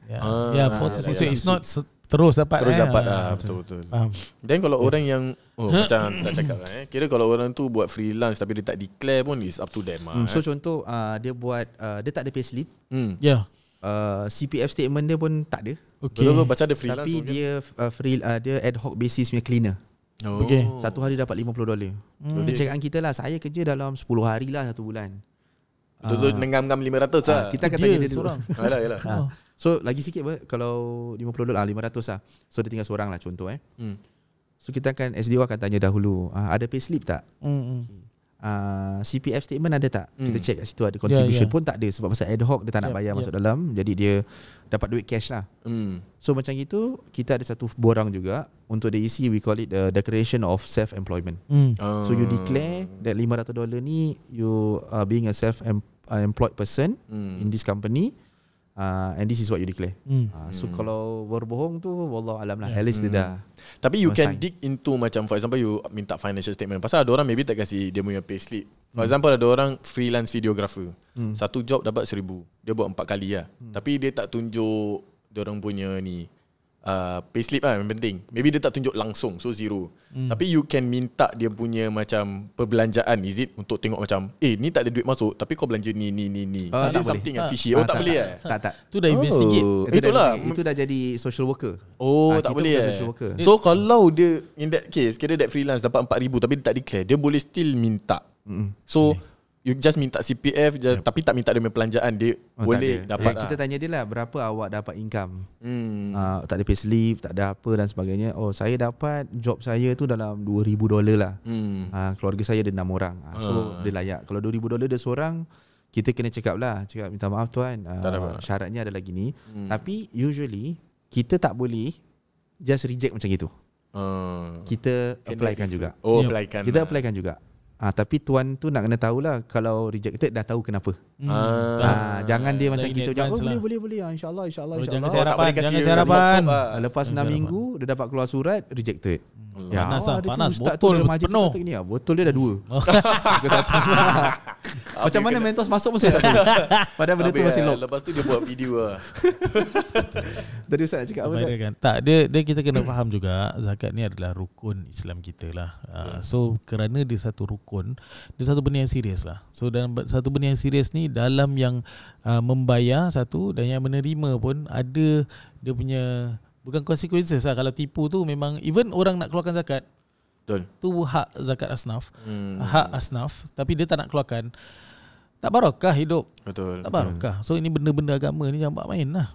to 6 weeks. It's not terus dapat betul. Dan kalau orang yang macam tak cakap kira kalau orang tu buat freelance tapi dia tak declare pun is up to them. So contoh dia buat dia tak ada payslip. CPF statement dia pun tak ada. Betul baca ada freelance tapi dia dia ad hoc basis punya cleaner. Satu hari dapat $50. Dia cakap dengan kita lah, saya kerja dalam 10 hari lah 1 bulan. Betul nenggam-ngam 500 lah. Kita akan tanya dia seorang. Yalah. So lagi sikit kalau $50 500 lah. So dia tinggal seorang lah contoh So kita akan SDO akan tanya dahulu, ada payslip tak? CPF statement ada tak? Kita check kat situ ada contribution pun tak ada sebab pasal ad hoc dia tak nak bayar masuk dalam, jadi dia dapat duit cash lah. So macam gitu kita ada satu borang juga untuk DEC, we call it the declaration of self-employment. So you declare that $500 ni you being a self-employed person in this company. And this is what you declare. So kalau berbohong tu wallahu alam lah, at least dia dah. Tapi you can dig into macam for example you minta financial statement. Pasal ada orang maybe tak kasi dia punya payslip. For example ada orang freelance videographer. Satu job dapat 1,000. Dia buat 4 kali lah. Tapi dia tak tunjuk dia orang punya ni payslip lah yang penting. Maybe dia tak tunjuk langsung, so zero. Tapi you can minta dia punya macam perbelanjaan, is it, untuk tengok macam ni tak ada duit masuk tapi kau belanja ni. Tak something boleh. yang fishy. Tak boleh Tak. Tu dah investigate. Itulah. Itu dah jadi social worker. Tak boleh social worker. So kalau dia in that case, kira that freelance dapat 4,000 tapi dia tak declare, dia boleh still minta. So you just minta CPF tapi tak minta dia punya pelanjaan, dia boleh dapat kita tanya dia lah, berapa awak dapat income. Tak ada payslip, tak ada apa dan sebagainya. Saya dapat, job saya tu dalam $2,000 lah. Keluarga saya ada 6 orang. So dia layak. Kalau $2,000 dia seorang, kita kena cakap minta maaf tuan, syaratnya adalah gini. Tapi usually kita tak boleh just reject macam gitu. Kita applykan juga. Applykan. Kita applykan juga. Tapi tuan tu nak kena tahulah kalau rejected dah tahu kenapa. Jangan dia macam kita boleh insya-Allah jangan saya harapan. Lepas 6 minggu dia dapat keluar surat rejected. Panas botol penuh. Botol dia dah 2. Macam mana Mentos masuk pun saya tak tahu. Padahal benda tu masih lock. Lepas tu dia buat video lah. Tadi Ustaz nak cakap apa Ustaz? Tak, dia kita kena faham juga zakat ni adalah rukun Islam kita lah. So kerana dia satu rukun, dia satu benda yang serius lah. So dalam satu benda yang serius ni, dalam yang membayar satu dan yang menerima pun ada dia punya bukan consequences lah. Kalau tipu tu memang even orang nak keluarkan zakat, betul, tu hak zakat asnaf, hak asnaf, tapi dia tak nak keluarkan, tak barakah hidup. Betul. Tak barakah. So ini benda-benda agama ni jangan buat main lah.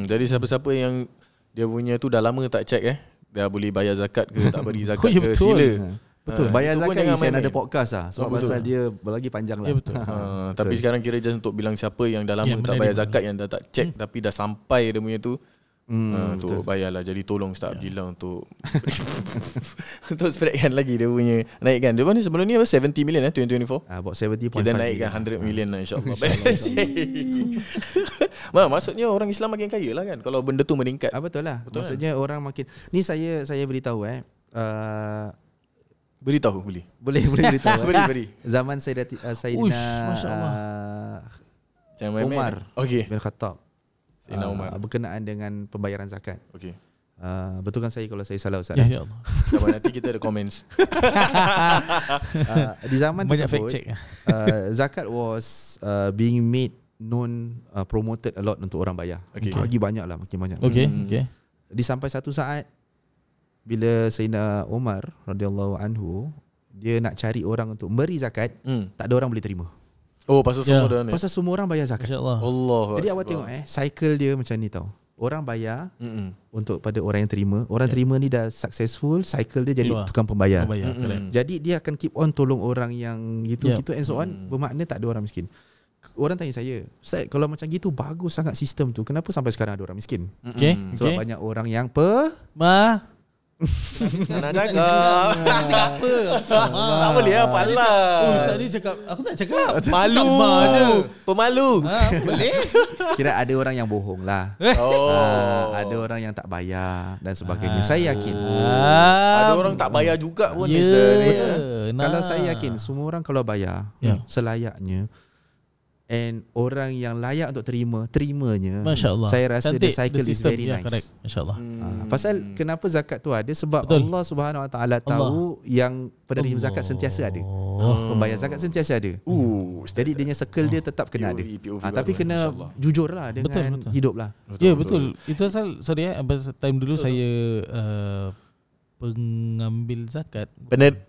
Jadi siapa-siapa yang dia punya tu dah lama tak check dah boleh bayar zakat ke tak beri zakat ke, sila. Betul. Bayar zakat ni saya ada podcast lah. Sebab pasal dia lagi panjang lah. Betul. Tapi sekarang kira just untuk bilang siapa yang dah lama tak bayar zakat, yang dah tak check tapi dah sampai dia punya tu, untuk bayarlah. Jadi tolong Ustaz Abdillah untuk untuk spreadkan lagi dia punya, naikkan. Dia mana sebelum ni apa 70 million 2024. About 70.5 kita naikkan 100 million lah insya-Allah. Maksudnya orang Islam makin kaya lah kan kalau benda tu meningkat. Betul lah. Maksudnya orang makin ni saya beritahu beritahu boleh beritahu. beri. Zaman Sayyidina Umar bin Khattab. Berkenaan dengan pembayaran zakat. Okey. Betulkan saya kalau saya salah Ustaz. Ya Allah. Sabar, nanti kita ada comments. Di zaman banyak tersebut zakat was being made known, promoted a lot untuk orang bayar. Lagi banyak lah, makin banyak. Okay. Di sampai satu saat bila Sayyidina Umar radhiyallahu anhu dia nak cari orang untuk beri zakat, tak ada orang boleh terima. Pasal semua dah ni. Pasal semua orang bayar zakat. Allah. Jadi awak tengok cycle dia macam ni tau. Orang bayar untuk pada orang yang terima. Orang terima ni dah successful, cycle dia jadi tukang pembayar. Jadi dia akan keep on tolong orang yang gitu and so on. Bermakna tak ada orang miskin. Orang tanya saya, Ustaz, kalau macam gitu bagus sangat sistem tu, kenapa sampai sekarang ada orang miskin? Sebab banyak orang yang nak cakap apa? Tak boleh lah, palas. Ustaz ni cakap, aku tak cakap. Malu je. Pemalu. Boleh? Kira ada orang yang bohong lah. Ada orang yang tak bayar dan sebagainya. Saya yakin ada orang tak bayar juga pun. Kalau saya yakin semua orang kalau bayar selayaknya, and orang yang layak untuk terimanya, Masya-Allah. Saya rasa the cycle is very nice. Correct. Masya-Allah. Pasal kenapa zakat tu ada? Sebab Allah Subhanahu Wa Taala tahu yang penerima zakat sentiasa ada. Membayar zakat sentiasa ada. Jadi dia circle dia tetap kena ada. Tapi kena jujur lah dengan hidup lah. Ya betul. Itu asal time dulu saya pengambil zakat. Benar.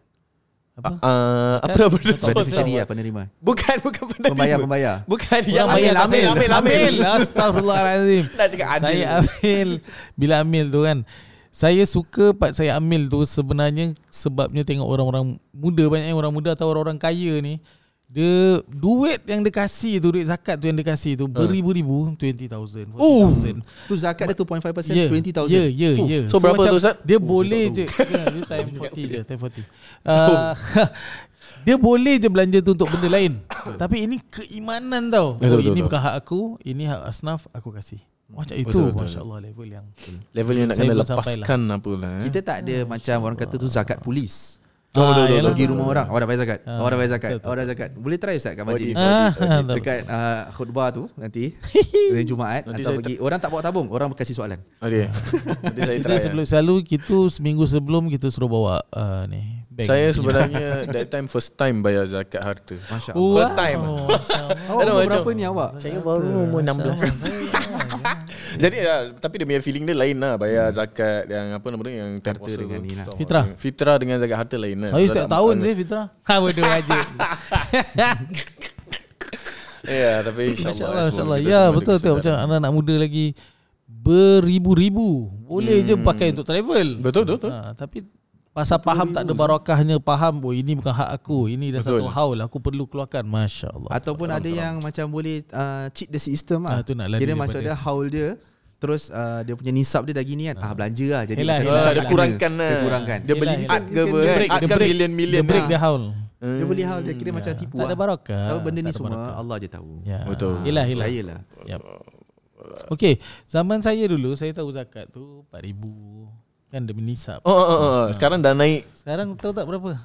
Beneficiary penerima. Bukan penerima. Pembayar. Bukan amil. Astagfirullahalazim. Nak cakap adil. Saya amil. Bila amil tu kan, saya suka part saya amil tu sebenarnya sebabnya tengok orang-orang muda, banyak orang muda atau orang-orang kaya ni, dia duit yang dia kasih tu, duit zakat tu yang dia kasih tu beribu-ribu, 20,000, 40,000. Tu zakat dia 2.5%, 20,000. Ya. So berapa tu Ustaz? Dia boleh je. Time 40 je, time 40. Dia boleh je belanja tu untuk benda lain. Tapi ini keimanan tau. Ini bukan hak aku, ini hak asnaf, aku kasih. Macam itu, masya-Allah, level yang nak kena lepaskan apalah. Kita tak ada macam orang kata tu zakat polis. Betul. Pergi rumah orang, awak dah bayar zakat. Awak dah zakat. Boleh try Ustaz kat masjid ni. Dekat khutbah tu nanti hari Jumaat atau pergi orang tak bawa tabung, orang kasih soalan. Nanti saya try. Selalu kita seminggu sebelum kita suruh bawa ni. Saya sebenarnya that time first time bayar zakat harta. Masya-Allah. First time. Awak berapa ni awak? Saya baru umur 16. Jadi tapi dia punya feeling dia lain lah, bayar zakat yang apa nama dia, yang harta dengan ni lah. Fitrah dengan zakat harta lain lah. Saya setiap tahun je fitrah. Bodoh aja. Ya, tapi insya-Allah. Ya, betul macam anak-anak muda lagi beribu-ribu. Boleh je pakai untuk travel. Betul. Tapi pasal faham tak ada barakahnya, faham ini bukan hak aku, ini dah satu haul, aku perlu keluarkan, masya-Allah. Ataupun ada yang macam boleh cheat the system lah. Kira maksud dia haul dia, terus dia punya nisab dia dah gini kan, belanja lah. Jadi dia kurangkan. Dia beli ad ke apa, ad kan million-million. Dia break the haul. Dia boleh hal dia kira macam tipu. Tak ada barakah. Kalau benda ni semua barakah. Allah je tahu. Betul. Yelah. Percayalah. Yep. Okay, zaman saya dulu saya tahu zakat tu 4,000 kan demi nisab. Sekarang dah naik. Sekarang tahu tak berapa?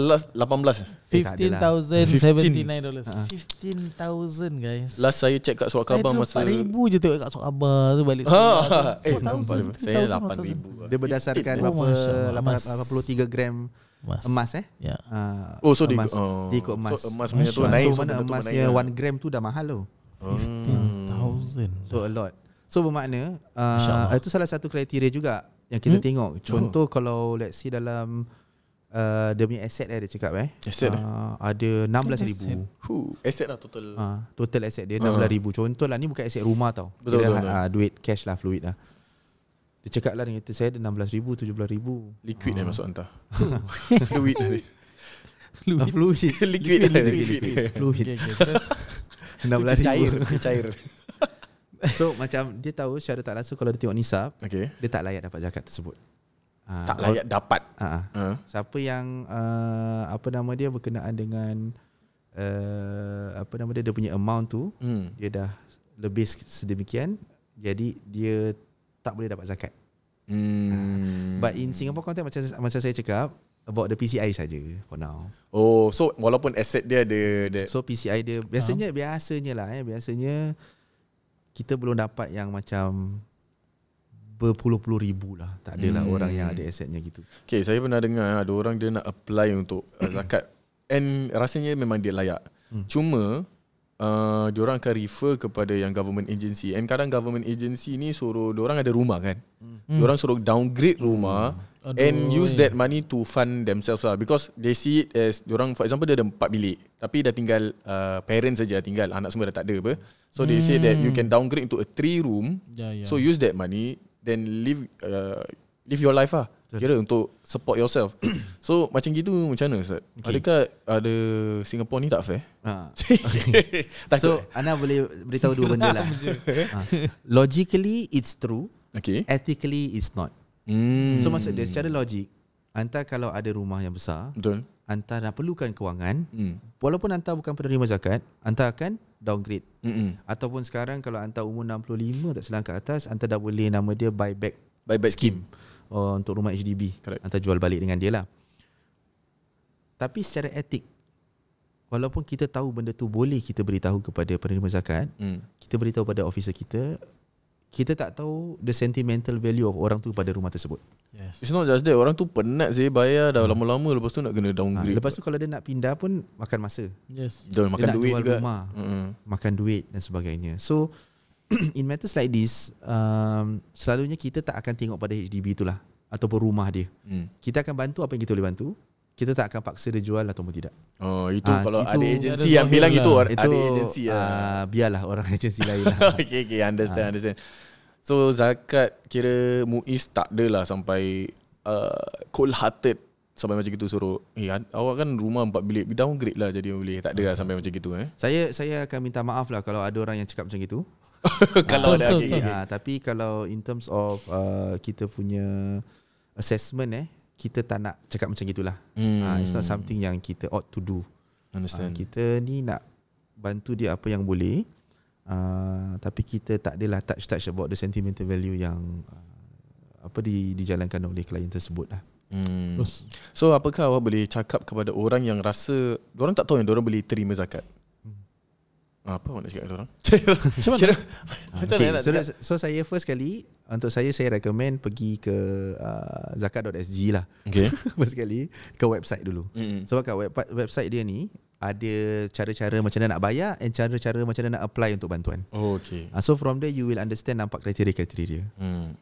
Last 18. $15,079. 15,000 guys. Last saya check kat surat khabar masa 4,000 je tengok kat surat khabar tu balik sekolah. Saya 8,000. Dia berdasarkan berapa 83 gram emas Ya. So emas. Dia ikut emas. So emas punya tu naik. So mana emasnya 1 gram tu dah mahal tu. 15,000. So a lot. So bermakna itu salah satu kriteria juga yang kita tengok. Contoh kalau let's see dalam dia punya asset dia cakap asset ada 16,000. Asset lah total. Total asset dia 16,000. Contoh lah ni bukan asset rumah tau. Betul. Duit cash lah, fluid lah. Dia cakap lah dia kata saya ada 16,000, 17,000. Liquid masuk hantar. Fluid tadi. Fluid. Liquid. Fluid. 16,000 cair. So macam dia tahu secara tak langsung kalau dia tengok nisab, dia tak layak dapat zakat tersebut. Tak layak dapat. Siapa yang apa nama dia berkenaan dengan apa nama dia punya amount tu, dia dah lebih sedemikian, jadi dia tak boleh dapat zakat. But in Singapore context macam saya cakap about the PCI saja for now. So walaupun asset dia ada so PCI dia biasanya biasanya kita belum dapat yang macam berpuluh-puluh ribu lah. Tak adalah orang yang ada asetnya gitu. Okay, saya pernah dengar ada orang dia nak apply untuk zakat and rasanya memang dia layak. Cuma diorang akan refer kepada yang government agency, and kadang government agency ni suruh diorang ada rumah kan. Diorang suruh downgrade rumah and use that money to fund themselves lah, because they see it as diorang, for example dia ada 4 bilik tapi dah tinggal parents saja tinggal, anak semua dah tak ada apa. So they say that you can downgrade into a 3 room. So use that money then live your life lah. Kira untuk support yourself. So macam gitu macam mana Ustaz? Adakah ada Singapore ni tak fair? So Ana boleh beritahu dua benda lah. Logically it's true, ethically it's not. So maksud dia secara logik, anta kalau ada rumah yang besar, betul, anta dah perlukan kewangan, walaupun anta bukan penerima zakat, anta akan downgrade. Ataupun sekarang kalau anta umur 65 tak silap ke atas, anta dah boleh nama dia buyback scheme. Untuk rumah HDB. Anta jual balik dengan dia lah. Tapi secara etik, walaupun kita tahu benda tu boleh kita beritahu kepada penerima zakat, kita beritahu pada officer kita, kita tak tahu the sentimental value of orang tu pada rumah tersebut. It's not just that, orang tu penat saya bayar dah lama-lama, lepas tu nak kena downgrade. Lepas tu kalau dia nak pindah pun makan masa. Betul, makan duit jual juga. Rumah, makan duit dan sebagainya. So in matters like this, selalunya kita tak akan tengok pada HDB itulah ataupun rumah dia. Kita akan bantu apa yang kita boleh bantu. Kita tak akan paksa dia jual ataupun tidak. Itu kalau ada agensi yang bilang itu ada agensi biarlah orang agensi lain lah. Okay, understand. So zakat kira Muiz tak adalah sampai cold hearted sampai macam gitu suruh awak kan rumah 4 bilik downgrade lah jadi boleh. Tak ada lah sampai macam gitu. Saya akan minta maaf lah kalau ada orang yang cakap macam gitu. Kalau ada tapi kalau in terms of kita punya assessment kita tak nak cakap macam gitulah. It's not something yang kita ought to do. Understand. Kita ni nak bantu dia apa yang boleh, tapi kita tak adalah touch about the sentimental value yang apa dijalankan oleh klien tersebut lah. So apakah awak boleh cakap kepada orang yang rasa diorang tak tahu yang diorang boleh terima zakat? Apa awak nak cakap dengan orang? Macam mana? So saya first kali, untuk saya recommend pergi ke zakat.sg lah. First kali ke website dulu. Sebab kat website dia ni ada cara-cara macam mana nak bayar and cara-cara macam mana nak apply untuk bantuan. So from there you will understand, nampak kriteria-kriteria.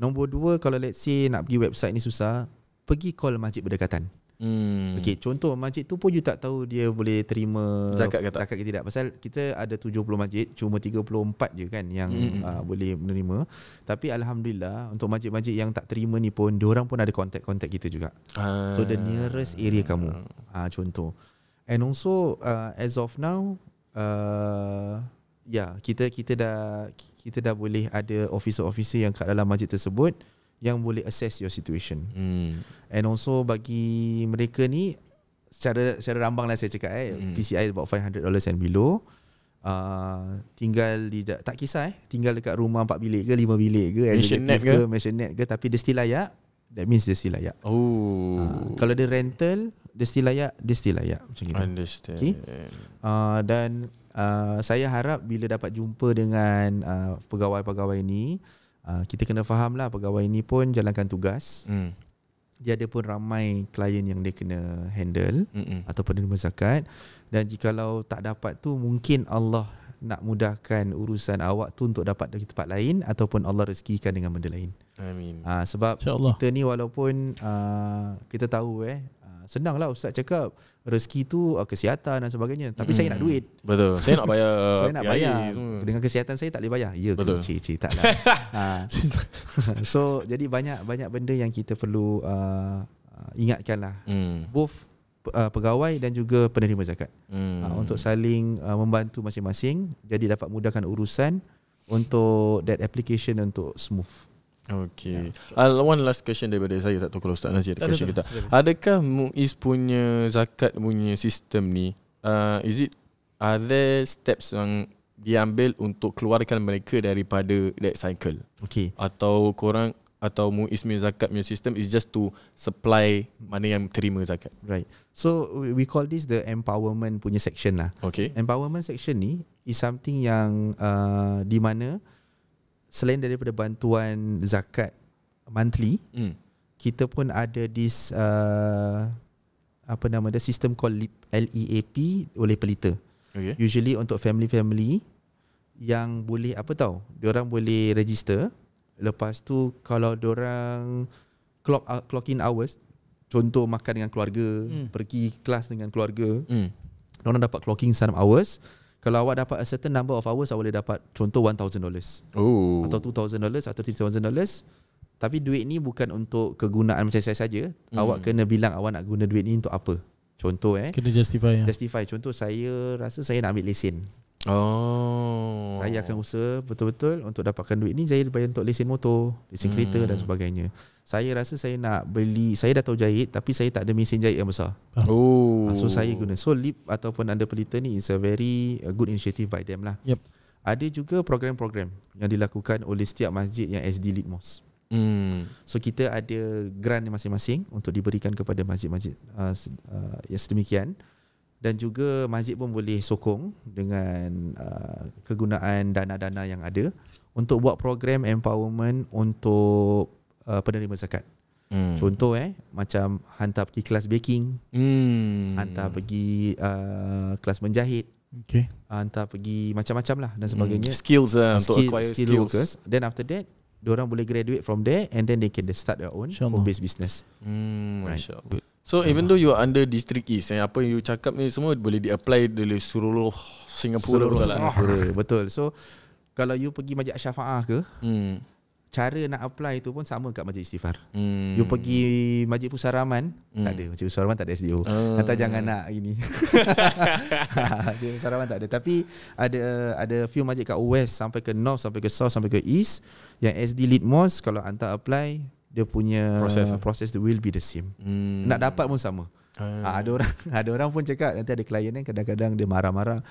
Nombor 2, kalau let's say nak pergi website ni susah, pergi call masjid berdekatan. Okay, contoh masjid tu pun you tak tahu dia boleh terima zakat ke tidak. Pasal kita ada 70 masjid, cuma 34 je kan yang boleh menerima. Tapi Alhamdulillah untuk masjid-masjid yang tak terima ni pun, diorang pun ada kontak-kontak kita juga. So the nearest area kamu, contoh. And also as of now, kita dah boleh ada officer-officer yang kat dalam masjid tersebut yang boleh assess your situation. And also bagi mereka ni, secara rambang lah saya cakap PCI about $500 and below. Tinggal tak kisah tinggal dekat rumah 4 bilik ke 5 bilik ke, mansionette ke, tapi dia still layak. That means dia still layak. Kalau dia rental, dia still layak macam gitu. Understand. Okay? Dan saya harap bila dapat jumpa dengan pegawai-pegawai ni, kita kena faham lah pegawai ni pun jalankan tugas. Dia ada pun ramai klien yang dia kena handle atau penerima zakat. Dan jikalau tak dapat tu, mungkin Allah nak mudahkan urusan awak tu untuk dapat dari tempat lain, ataupun Allah rezekikan dengan benda lain. Amin. Sebab kita ni walaupun kita tahu senang lah Ustaz cakap rezeki tu kesihatan dan sebagainya, tapi saya nak duit. Betul. Saya nak bayar. Saya nak bayar. Dengan kesihatan saya tak boleh bayar. Ya, betul. Tak lah. So jadi banyak benda yang kita perlu ingatkan lah. Both pegawai dan juga penerima zakat untuk saling membantu masing-masing, jadi dapat mudahkan urusan untuk that application untuk smooth. Okay. One last question daripada saya. Tak tahu kalau Ustaz Nazir ada question kita. Adakah MUIS punya zakat punya sistem ni, are there steps yang diambil untuk keluarkan mereka daripada that cycle? Okay. Atau MUIS punya zakat punya sistem is just to supply mana yang terima zakat? Right. So we call this the empowerment punya section lah. Okay. Empowerment section ni is something yang di mana selain daripada bantuan zakat monthly, kita pun ada this sistem called LEAP oleh pelita. Okay. Usually untuk family yang boleh diorang boleh register. Lepas tu kalau diorang clock in hours, contoh makan dengan keluarga, pergi kelas dengan keluarga, diorang dapat clocking some hours. Kalau awak dapat a certain number of hours, awak boleh dapat contoh $1,000 atau $2,000 atau $3,000. Tapi duit ni bukan untuk kegunaan macam saya saja. Awak kena bilang awak nak guna duit ni untuk apa. Contoh kena justify. Contoh saya rasa saya nak ambil lesen. Saya akan usaha betul-betul untuk dapatkan duit ni. Saya bayar untuk lesen motor, lesen kereta dan sebagainya. Saya rasa saya nak beli, saya dah tahu jahit tapi saya tak ada mesin jahit yang besar. So saya guna. So LEAP ataupun Anda Pelita ni is a very good initiative by them lah. Yep. Ada juga program-program yang dilakukan oleh setiap masjid yang SD Lead Mosque. So kita ada grant masing-masing untuk diberikan kepada masjid-masjid yang sedemikian. Dan juga masjid pun boleh sokong dengan kegunaan dana-dana yang ada untuk buat program empowerment untuk penerima zakat. Contoh macam hantar pergi kelas baking, hantar pergi kelas menjahit, hantar pergi macam-macam lah dan sebagainya. Skills untuk acquire skills. Then after that, diorang boleh graduate from there and then they can start their own home-based business. Right. So even though you are under District East, apa yang you cakap ni semua boleh di-apply dari seluruh Singapura. Betul. So kalau you pergi Masjid Syafa'ah ke, cara nak apply tu pun sama kat Masjid Istighfar. You pergi Masjid Pusaraman, tak ada. Masjid Pusaraman tak ada SDO. Nanti jangan nak ini. Masjid Pusaraman tak ada. Tapi ada few masjid kat West sampai ke North, sampai ke South, sampai ke East yang SD Lead Mosque. Kalau hantar apply, dia punya proses will be the same. Nak dapat pun sama. Ada orang pun cakap, nanti ada klien kadang-kadang dia marah-marah.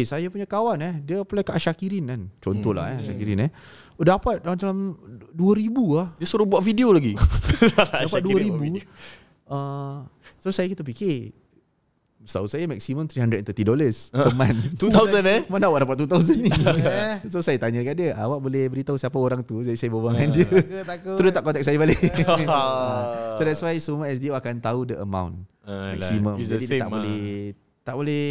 Saya punya kawan dia apply kat Asyakirin kan. Contohlah Asyakirin dapat macam 2,000 lah. Dia suruh buat video lagi. Dapat 2,000. So saya kita fikir, setahu saya maksimum $330 per month. 2,000 Mana awak dapat 2,000 ni? So saya tanya kat dia, awak boleh beritahu siapa orang tu? Jadi saya berbual dengan dia. Terus tak contact saya balik. So that's why semua SDO akan tahu the amount maksimum. Jadi dia tak boleh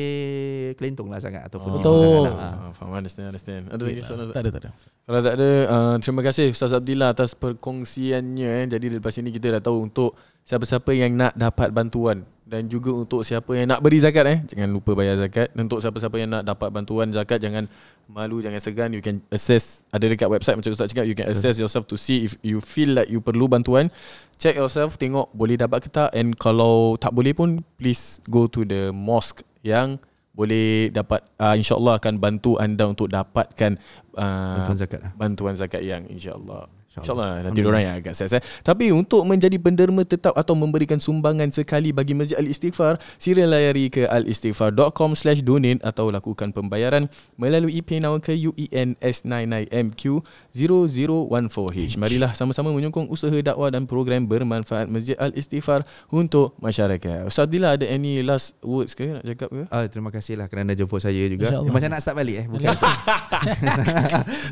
kelentong lah sangat ataupun betul. Faham, understand. Ada lagi soalan? Tak ada. Kalau tak ada, terima kasih Ustaz Abdillah atas perkongsiannya. Jadi lepas ini kita dah tahu untuk siapa-siapa yang nak dapat bantuan dan juga untuk siapa yang nak beri zakat jangan lupa bayar zakat. Dan untuk siapa-siapa yang nak dapat bantuan zakat, jangan malu, jangan segan. You can assess, ada dekat website macam Ustaz cakap, you can assess yourself to see if you feel like you perlu bantuan. Check yourself, tengok boleh dapat ke tak. And kalau tak boleh pun, please go to the mosque yang boleh dapat, insyaAllah akan bantu anda untuk dapatkan bantuan zakat bantuan zakat yang insyaAllah InsyaAllah nanti diorang yang agak sukses. Tapi untuk menjadi penderma tetap atau memberikan sumbangan sekali bagi Masjid Al-Istighfar, sila layari ke alistighfar.com/donate atau lakukan pembayaran melalui PayNow ke UEN S99MQ0014H. Marilah sama-sama menyokong usaha dakwah dan program bermanfaat Masjid Al-Istighfar untuk masyarakat. Ustaz Adila, ada any last words ke nak cakap ke? Terima kasihlah kerana jemput saya juga. Macam nak start balik bukan?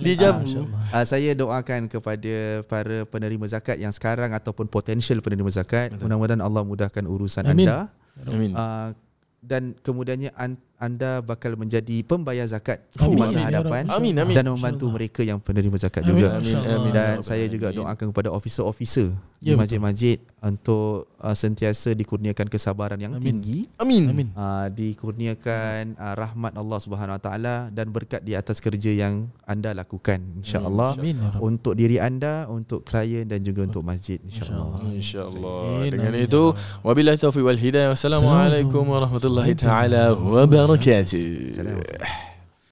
Dijawab. Saya doakan kepada para penerima zakat yang sekarang ataupun potential penerima zakat, mudah-mudahan Allah mudahkan urusan anda. Amin. Dan kemudiannya anda bakal menjadi pembayar zakat di masa hadapan. Amin. Dan membantu mereka yang penerima zakat juga. Amin. Dan saya juga doakan kepada officer-officer di masjid-masjid untuk sentiasa dikurniakan kesabaran yang tinggi. Amin. Dikurniakan rahmat Allah Subhanahu Wa Taala dan berkat di atas kerja yang anda lakukan, insya-Allah, untuk diri anda, untuk klien dan juga untuk masjid, insya-Allah. Dengan itu, wabillahi taufiq wal hidayah. Wassalamualaikum warahmatullahi taala wabarakatuh.